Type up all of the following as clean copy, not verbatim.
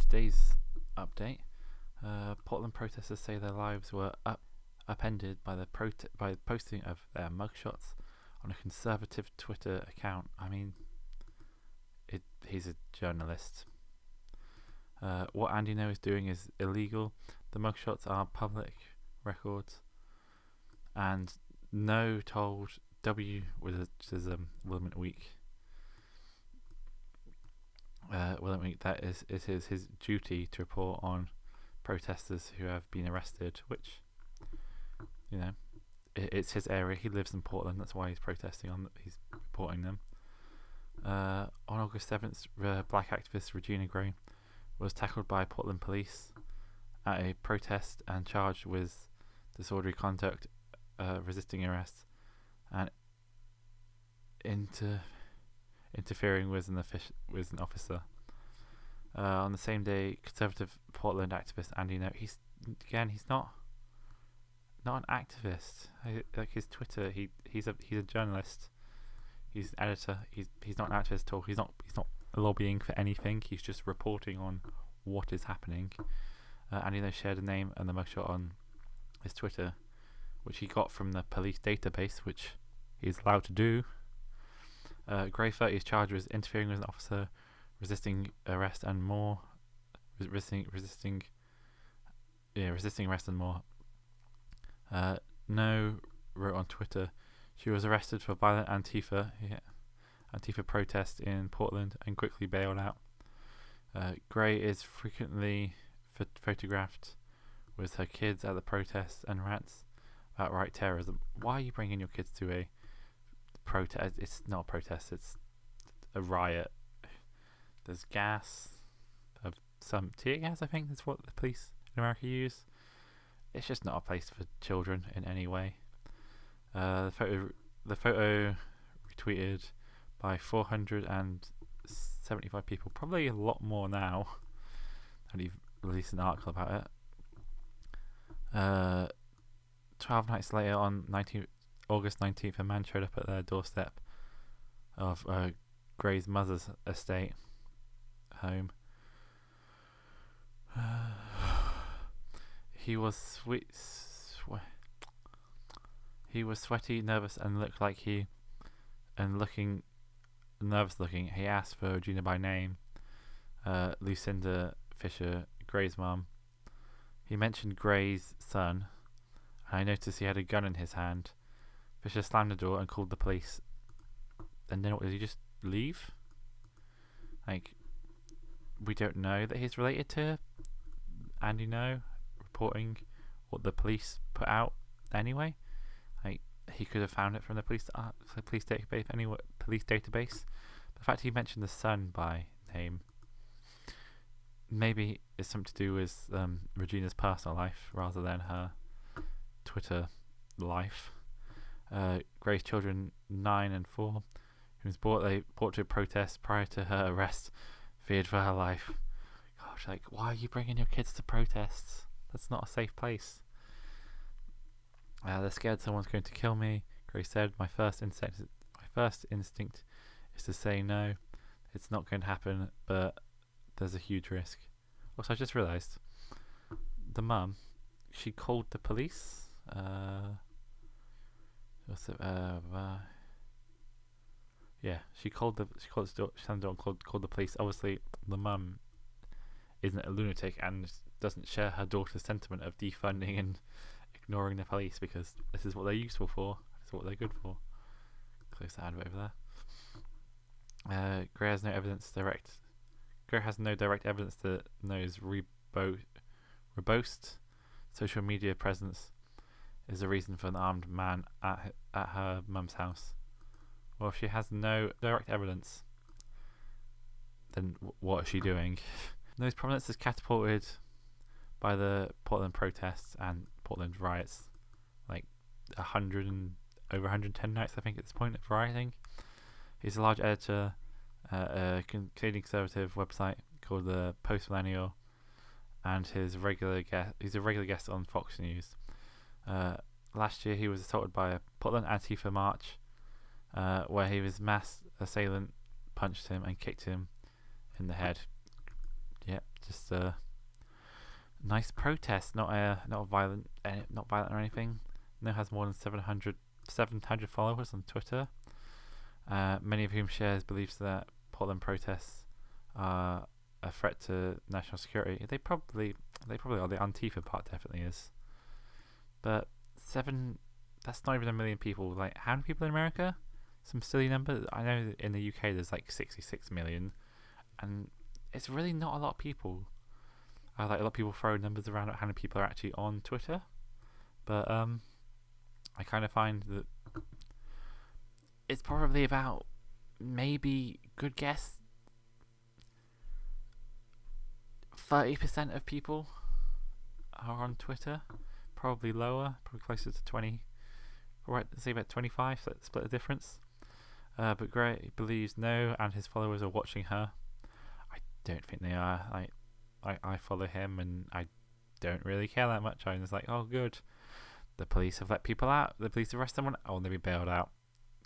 today's update, Portland protesters say their lives were upended by the posting of their mugshots on a conservative Twitter account. I mean, he's a journalist. What Andy No is doing is illegal. The mugshots are public records, and No told W, which is Willamette Week, that it is his duty to report on protesters who have been arrested, which, you know, it's his area. He lives in Portland, that's why he's protesting he's reporting them. On August 7th, black activist Regina Gray was tackled by Portland police at a protest and charged with disorderly conduct, resisting arrest, and interfering with an officer. On the same day, conservative Portland activist Andy No, he's not an activist. Like his Twitter, he's a journalist. He's an editor. He's not an activist at all. He's not lobbying for anything. He's just reporting on what is happening. Andy No shared a name and the mugshot on his Twitter, which he got from the police database, which he's allowed to do. Gray 30 is charged with interfering with an officer, resisting arrest and more. Resisting arrest and more. No wrote on Twitter, she was arrested for violent Antifa protest in Portland and quickly bailed out. Gray is frequently photographed with her kids at the protests and rants about right terrorism. Why are you bringing your kids to a protest? It's not a protest, it's a riot. There's gas, some tear gas, I think that's what the police in America use. It's just not a place for children in any way. The photo retweeted by 475 people, probably a lot more now. And he released an article about it. 12 nights later, on August 19th, a man showed up at their doorstep of Gray's mother's estate home. He was sweaty, nervous, and looking nervous. He asked for Regina by name, Lucinda Fisher, Gray's mum. He mentioned Gray's son, and I noticed he had a gun in his hand. Fisher slammed the door and called the police. And then what, did he just leave? Like, we don't know that he's related to Andy No reporting what the police put out anyway. Like, he could have found it from the police database anyway. The fact he mentioned the son by name, maybe it's something to do with Regina's personal life rather than her Twitter life. Gray's children 9 and 4, who was brought to a protest prior to her arrest, feared for her life. Gosh, like, why are you bringing your kids to protests? That's not a safe place. They're scared someone's going to kill me. Gray said, my first instinct is to say no. It's not going to happen, but there's a huge risk. Also, I just realised the mum, she called the police. She called the police. Obviously, the mum isn't a lunatic and doesn't share her daughter's sentiment of defunding and ignoring the police, because this is what they're useful for. This is what they're good for. Close the advert over there. Gray has no direct evidence that No's robust social media presence is the reason for an armed man at her mum's house. Well, if she has no direct evidence, then what is she doing? No's prominence is catapulted by the Portland protests and Portland riots. Like over 110 nights, I think, at this point of rioting. He's a large editor at a Canadian conservative website called the Post Millennial, and he's a regular guest on Fox News. Last year, he was assaulted by a Portland Antifa march, where his mass assailant punched him and kicked him in the head. Yep, just a nice protest, not violent, not violent or anything. Now has more than 700 followers on Twitter. Many of whom shares beliefs that Portland protests are a threat to national security. They probably are. The Antifa part definitely is. But that's not even a million people. Like, how many people in America? Some silly number. I know in the UK there's like 66 million, and it's really not a lot of people. Like, a lot of people throw numbers around how many people are actually on Twitter, but I kind of find that it's probably about, maybe, good guess, 30% of people are on Twitter. Probably lower, probably closer to 20. Right, say about 25. So let's split the difference. But Gray believes no, and his followers are watching her. I don't think they are. I follow him, and I don't really care that much. I'm just like, oh, good. The police have let people out. The police arrest someone. Oh, they'll be bailed out.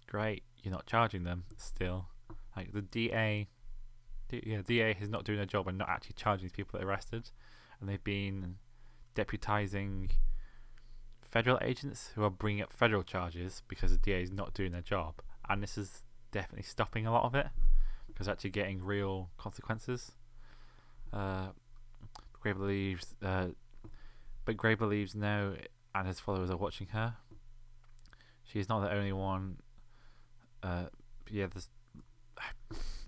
Great. You're not charging them still. Like, the DA is not doing their job and not actually charging these people that are arrested, and they've been deputizing federal agents who are bringing up federal charges because the DA is not doing their job, and this is definitely stopping a lot of it because actually getting real consequences. Gray believes no, and his followers are watching her. She is not the only one. There's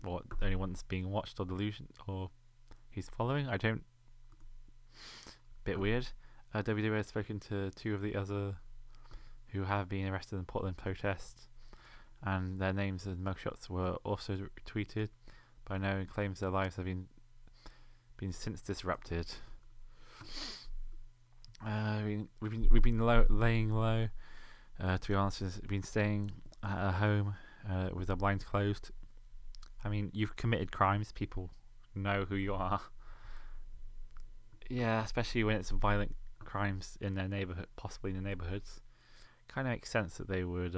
the only one that's being watched or delusion or he's following. Bit weird. WWE has spoken to two of the other who have been arrested in Portland protests, and their names and mugshots were also tweeted by no, and claims their lives have been since disrupted. We've been laying low. To be honest, we've been staying at home with our blinds closed. I mean, you've committed crimes. People know who you are. Yeah, especially when it's violent crimes in their neighborhood, possibly in the neighborhoods. Kind of makes sense that they would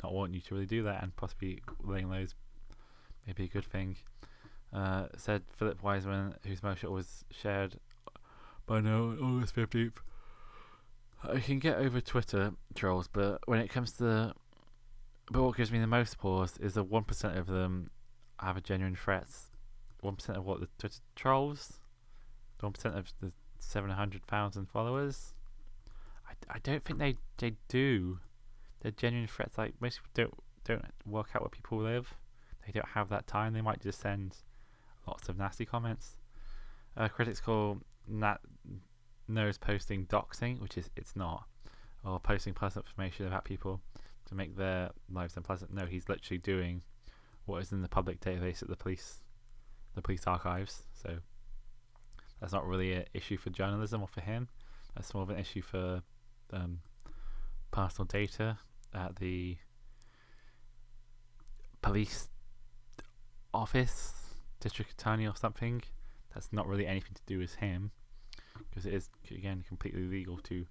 not want you to really do that, and possibly laying low is maybe a good thing. Said Philip Wiseman, whose motion was shared by now on August 15th. I can get over Twitter trolls, but when it comes to what gives me the most pause is the 1% of them have a genuine threat. 1% of what the Twitter trolls, 1% of the 700,000 followers. I don't think they do. They're genuine threats. Like, most people don't work out where people live. They don't have that time. They might just send lots of nasty comments. Critics call No's posting doxing, which it's not, or posting personal information about people to make their lives unpleasant. No, he's literally doing what is in the public database at the police archives. So that's not really an issue for journalism or for him. That's more of an issue for personal data at the police office, district attorney or something. That's not really anything to do with him, because it is, again, completely legal to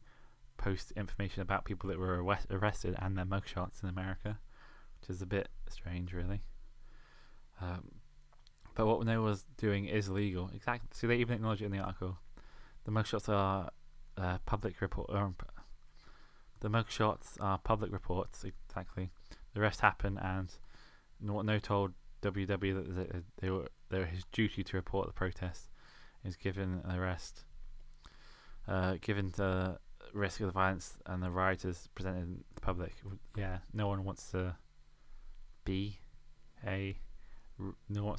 post information about people that were arrested and their mugshots in America, which is a bit strange, really. But what No was doing is legal. Exactly. So they even acknowledge it in the article. The mugshots are public report. The mugshots are public reports. Exactly. The rest happened, and what No told WW that they were his duty to report the protest is given an arrest. Given the risk of the violence and the rioters presented in the public. Yeah, no one wants to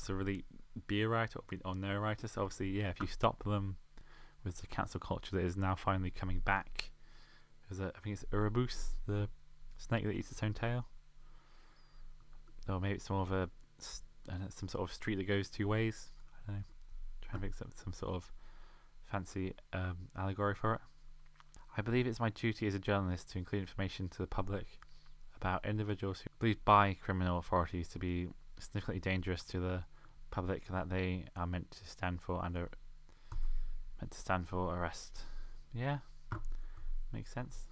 really be a writer or know a writer. So obviously, yeah, if you stop them with the cancel culture that is now finally coming back, because I think it's Urubus, the snake that eats its own tail, or maybe it's more of some sort of street that goes two ways. I don't know. Trying to make some sort of fancy allegory for it. I believe it's my duty as a journalist to include information to the public about individuals who are believed by criminal authorities to be significantly dangerous to the public, that they are meant to stand for arrest. Yeah, makes sense.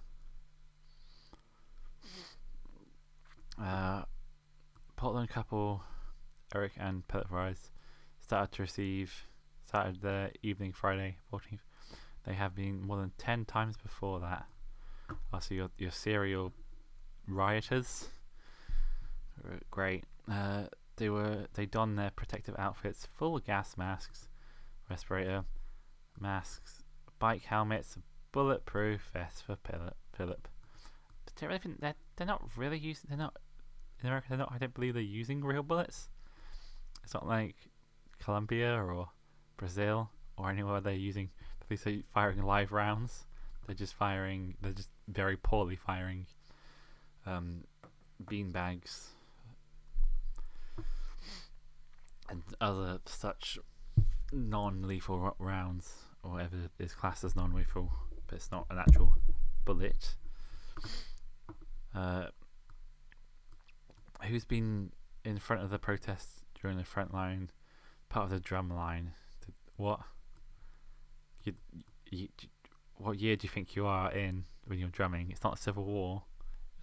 Portland couple Eric and Pellet Rise started the evening Friday 14th. They have been more than 10 times before that. Also, your serial rioters. Great. They donned their protective outfits, full gas masks, respirator masks, bike helmets, bulletproof vests for Philip. But do you really think they're not really using? They're not in America. They're not. I don't believe they're using real bullets. It's not like Colombia or Brazil or anywhere they're using. Police are firing live rounds. They're just very poorly firing beanbags and other such non-lethal rounds, or whatever is classed as non-lethal, but it's not an actual bullet. Who's been in front of the protests during the front line, part of the drum line? What year do you think you are in when you're drumming? It's not a civil war,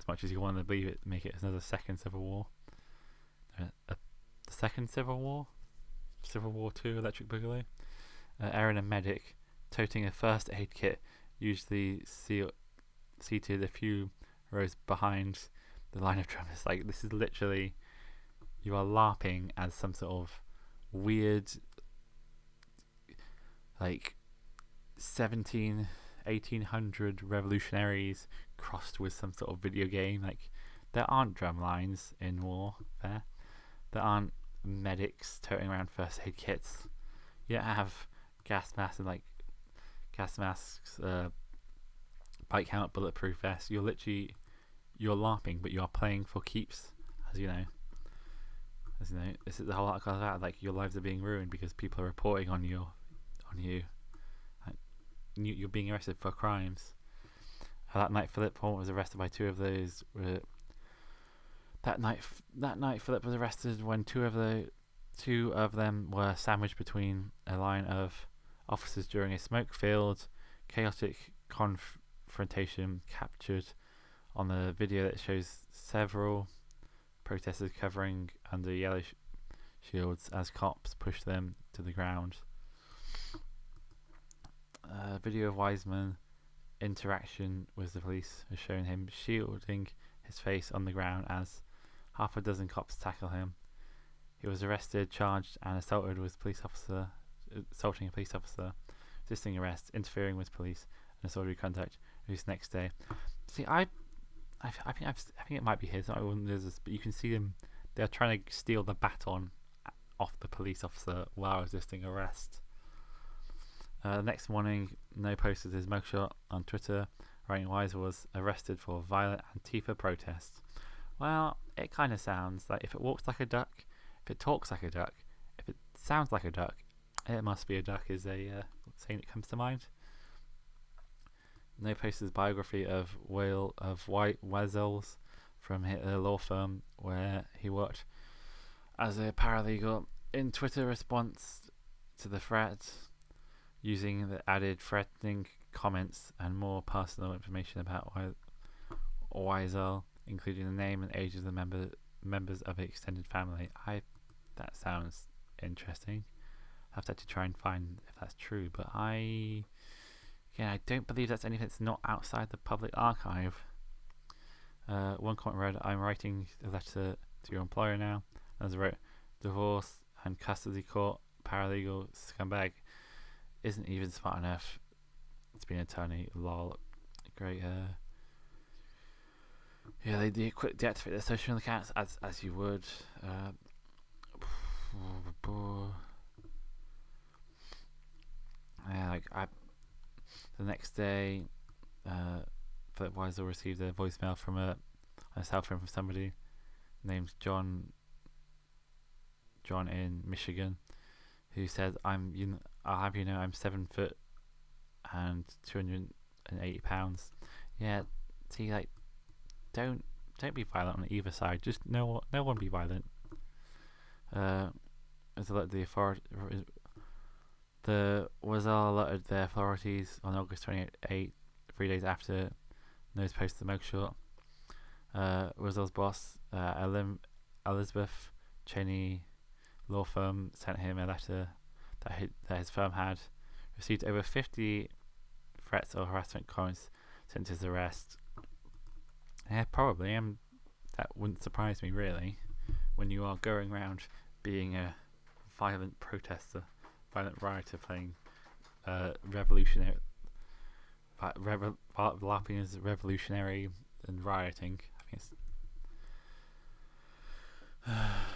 as much as you want to believe it. Make it another second civil war. The second civil war, Civil War II, Electric Boogaloo. Erin, a medic, toting a first aid kit, usually seated a few rows behind the line of drummers. Like, this is literally, you are LARPing as some sort of weird, like 1800 revolutionaries crossed with some sort of video game. Like, there aren't drum lines in warfare. There aren't medics toting around first aid kits. You don't have gas masks, bike helmet, bulletproof vest. You're LARPing, but you are playing for keeps, as you know. This is the whole article about. Like, your lives are being ruined because people are reporting on you. You're being arrested for crimes. That night, Philip was arrested by two of those. That night, Philip was arrested when two of them were sandwiched between a line of officers during a smoke-filled, chaotic confrontation captured on the video that shows several protesters covering under yellow shields as cops push them to the ground. Video of Wiseman interaction with the police has shown him shielding his face on the ground as half a dozen cops tackle him. He was arrested, charged, and assaulting a police officer, resisting arrest, interfering with police, and assaulting conduct. Who's next day? See, I think it might be his. But you can see them. They're trying to steal the baton off the police officer while resisting arrest. The next morning, No posted his mugshot on Twitter, writing Weiser was arrested for violent Antifa protests. Well, it kind of sounds like if it walks like a duck, if it talks like a duck, if it sounds like a duck, it must be a duck, is a saying that comes to mind. No posted his biography of Wessels from a law firm where he worked as a paralegal. In Twitter response to the threat, using the added threatening comments and more personal information about Weisel, including the name and age of the members of the extended family. That sounds interesting. I have to actually try and find if that's true, but I don't believe that's anything that's not outside the public archive. One comment read, "I'm writing a letter to your employer now." As I wrote, "Divorce and custody court paralegal scumbag isn't even smart enough to be an attorney." Lol. Great. They quick deactivate their social accounts as you would. The next day, Philip Weisel received a voicemail from a cell phone from somebody named John in Michigan, who said, I'll have you know I'm 7 foot and 280 pounds. Yeah, see, like, don't be violent on either side. Just no one be violent. As the authority, the Wazal alerted the authorities on August 28, 3 days after Nose posted the mugshot. Wazal's boss, Elizabeth Cheney law firm sent him a letter that his firm had received over 50 threats or harassment comments since his arrest. Yeah, probably. That wouldn't surprise me, really, when you are going around being a violent protester, violent rioter, playing revolutionary, LARPing as revolutionary and rioting. I think it's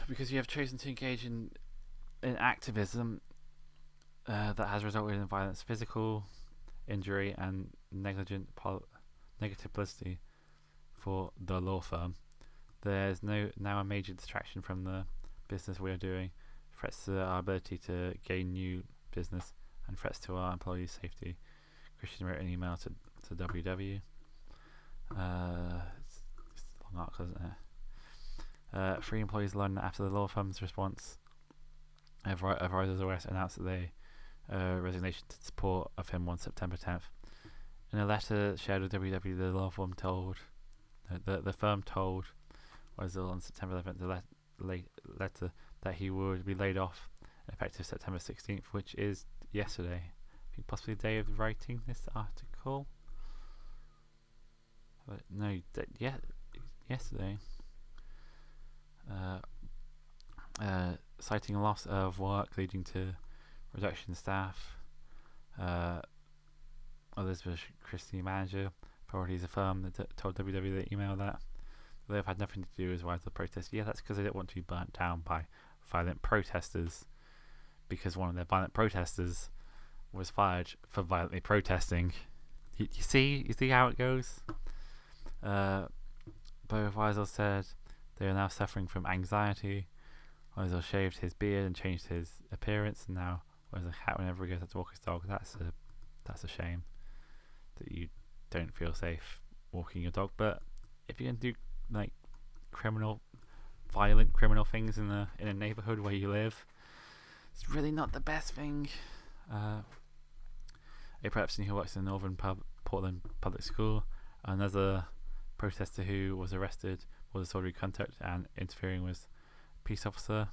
because you have chosen to engage in activism that has resulted in violence, physical injury, and negative publicity for the law firm. There's now a major distraction from the business we are doing, threats to our ability to gain new business, and threats to our employees' safety. Christian wrote an email to WW. It's a long article, isn't it? 3 employees learned after the law firm's response of Rioter's arrest announced that they resignation to support of him on September 10th. In a letter shared with WW, the law firm told the firm told on September 11th the letter that he would be laid off effective September 16th, which is yesterday. I think possibly the day of writing this article. But no, yesterday. Citing a loss of work leading to reduction in staff. Elizabeth Christie, manager, Priorities, a firm that told WW the email that they've had nothing to do with the protest. Yeah, that's because they don't want to be burnt down by violent protesters, because one of their violent protesters was fired for violently protesting. You see how it goes? Both Weisel said they are now suffering from anxiety. Weisel shaved his beard and changed his appearance, and now wears a hat whenever he goes out to walk his dog. That's a shame that you don't feel safe walking your dog. But if you're gonna do like violent criminal things in a neighborhood where you live, it's really not the best thing. A prepper who works in the Northern Portland Public School, another protester who was arrested for disorderly conduct and interfering with a peace officer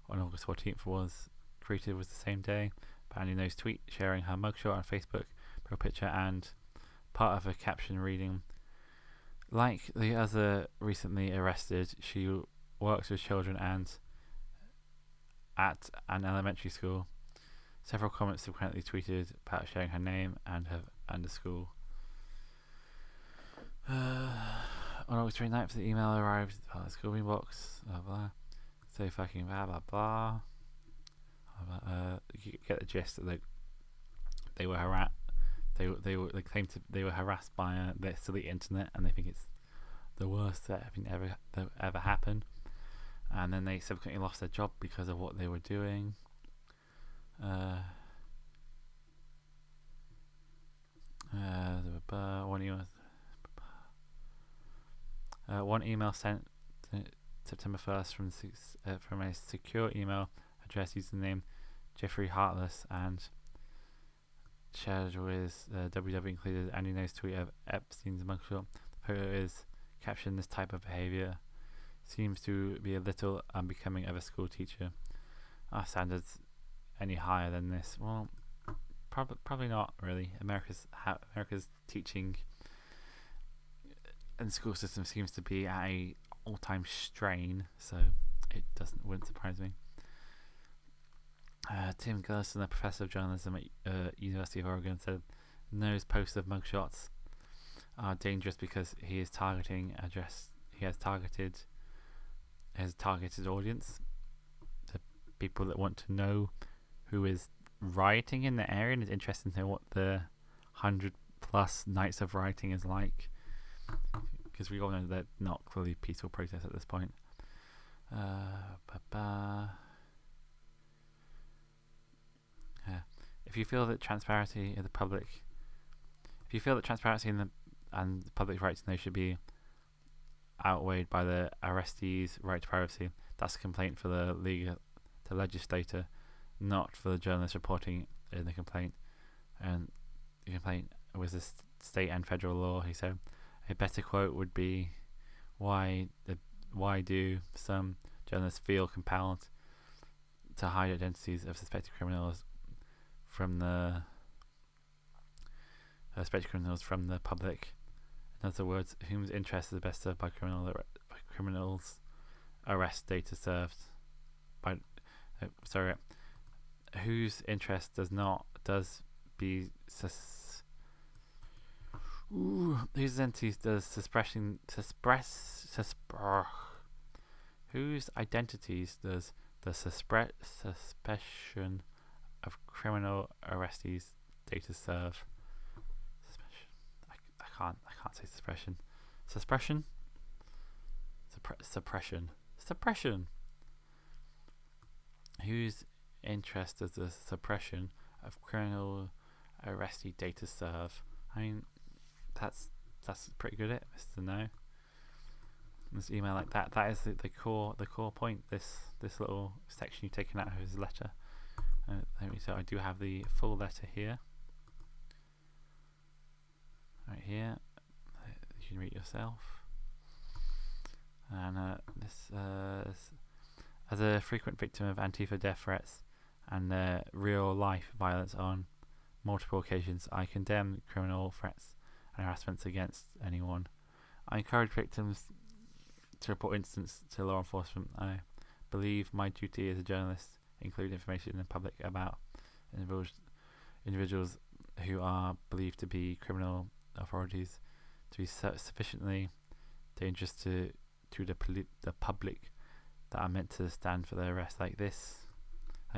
on August 14th was greeted with the same day. Andy No's tweet sharing her mugshot on Facebook, pro picture, and part of a caption reading, "Like the other recently arrested, she works with children and at an elementary school." Several comments subsequently tweeted about sharing her name and the school. On August 29th, the email arrived at the school inbox. Blah blah. So fucking blah blah blah. You get the gist that they were harassed. They claimed they were harassed by the silly internet, and they think it's the worst that ever happened. And then they subsequently lost their job because of what they were doing. One email sent September 1st from a secure email address using the name Jeffrey Heartless and shared with WW included Andy No's tweet of Epstein's mugshot. The photo is captioned, "This type of behaviour seems to be a little unbecoming of a school teacher. Our standards any higher than this?" Well, probably not really. America's teaching and school system seems to be at a all-time strain, so it wouldn't surprise me. Tim Gerson, a professor of journalism at University of Oregon, said No's posts of mugshots are dangerous because he has targeted his targeted audience, the people that want to know who is rioting in the area and is interested to know what the 100+ nights of rioting is like, because we all know they're not clearly peaceful protests at this point. If you feel that transparency in the public, and the public's right to know should be outweighed by the arrestees' right to privacy, that's a complaint for the legislator, not for the journalist reporting in the complaint. And the complaint was the state and federal law, he said. A better quote would be, why do some journalists feel compelled to hide identities of suspected criminals from the public. In other words, whose interest is best served by criminals arrest data served by whose interest whose entities does whose identities does the suspicion of criminal arrestees data serve? I can't say suppression. Suppression. Whose interest does the suppression of criminal arrestee data serve? I mean, that's pretty good, Mr. No. This email like that is the core point. This little section you've taken out of his letter. So I do have the full letter here. Right here, you can read it yourself. And this as a frequent victim of Antifa death threats and real life violence on multiple occasions, I condemn criminal threats and harassments against anyone. I encourage victims to report incidents to law enforcement. I believe my duty as a journalist include information in the public about individuals who are believed to be criminal authorities to be sufficiently dangerous to the public that are meant to stand for their arrest. Like this,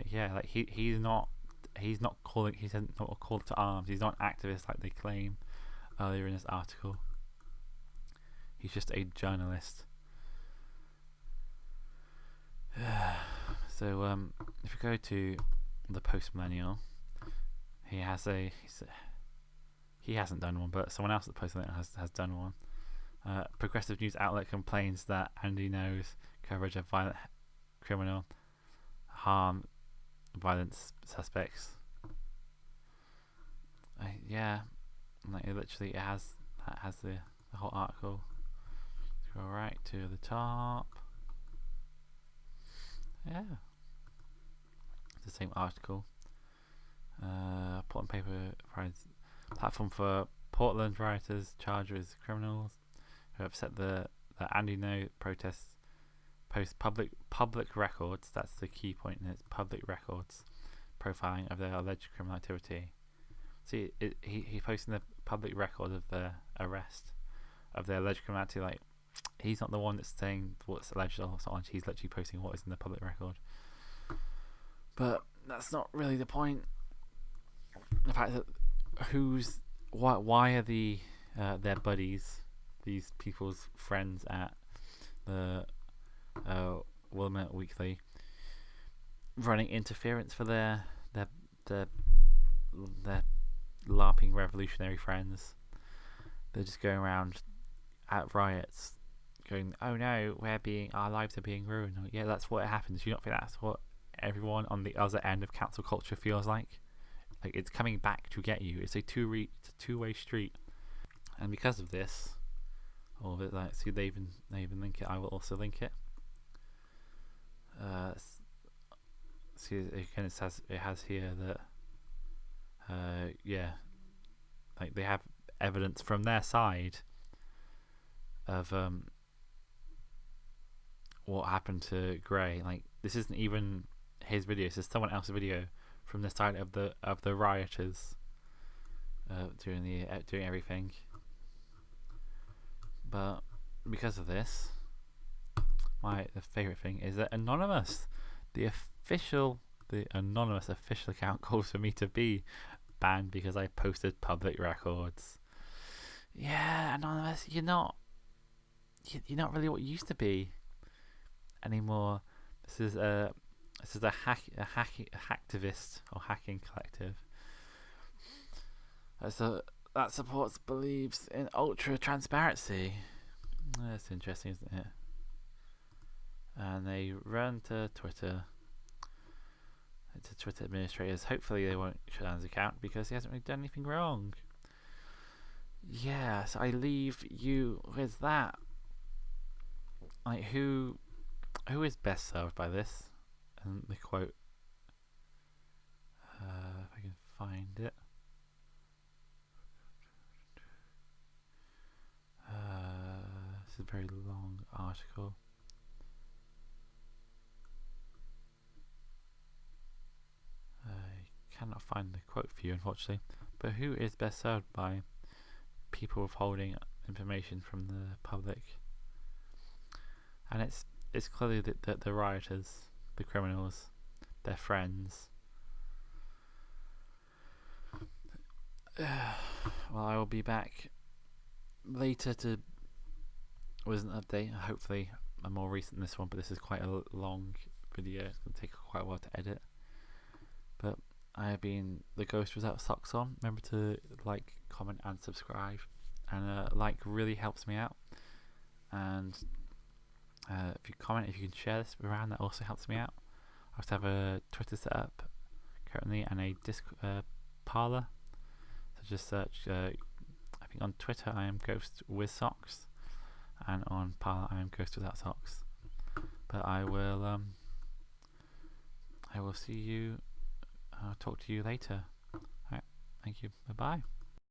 he's not calling. He's not called to arms. He's not an activist like they claim earlier in this article. He's just a journalist. So if you go to the Post Millennial, he hasn't done one, but someone else at the Post Millennial has done one. Progressive news outlet complains that Andy No's coverage of violent criminal violence suspects. It has the whole article. Go right to the top. Yeah, it's the same article. Portland paper provides platform for Portland rioters charged with criminals who upset the Andy No protests. Post public records. That's the key point. And it's public records profiling of their alleged criminal activity. See, he posting the public record of the arrest of their alleged criminality. Like, he's not the one that's saying what's alleged or what's not alleged. He's literally posting what is in the public record. But that's not really the point. The fact that why are their buddies, these people's friends at the Wilmette Weekly, running interference for their LARPing revolutionary friends? They're just going around at riots going, oh no, our lives are being ruined. Yeah, that's what happens. Do you not think that's what everyone on the other end of cancel culture feels like? Like, it's coming back to get you. It's a two-way street. And because of this, all of it, like, see, they even link it. I will also link it. See, again, it has here that like, they have evidence from their side of what happened to Gray. Like, this isn't even his video. This is someone else's video from the side of the rioters doing everything. But because of this, my favorite thing is that Anonymous, the anonymous official account, calls for me to be banned because I posted public records. Yeah, Anonymous, you're not really what you used to be anymore. This is a hacktivist or hacking collective that supports beliefs in ultra transparency. That's interesting, isn't it? And they run to Twitter administrators. Hopefully they won't shut down his account because he hasn't really done anything wrong. Yeah, so I leave you with that. Like, who is best served by this? And the quote find it. This is a very long article. I cannot find the quote for you, unfortunately. But who is best served by people withholding information from the public? And it's clearly the rioters, the criminals, their friends. Well, I will be back later with an update. Hopefully, a more recent than this one, but this is quite a long video. It's going to take quite a while to edit. But I have been the Ghost Without Socks On. Remember to like, comment, and subscribe. And like really helps me out. And if you comment, if you can share this around, that also helps me out. I also have a Twitter set up currently and a Parlar. So just search. I think on Twitter I am Ghost with Socks, and on Parlar I am Ghost Without Socks. But I will see you. I'll talk to you later. Alright, thank you. Bye bye.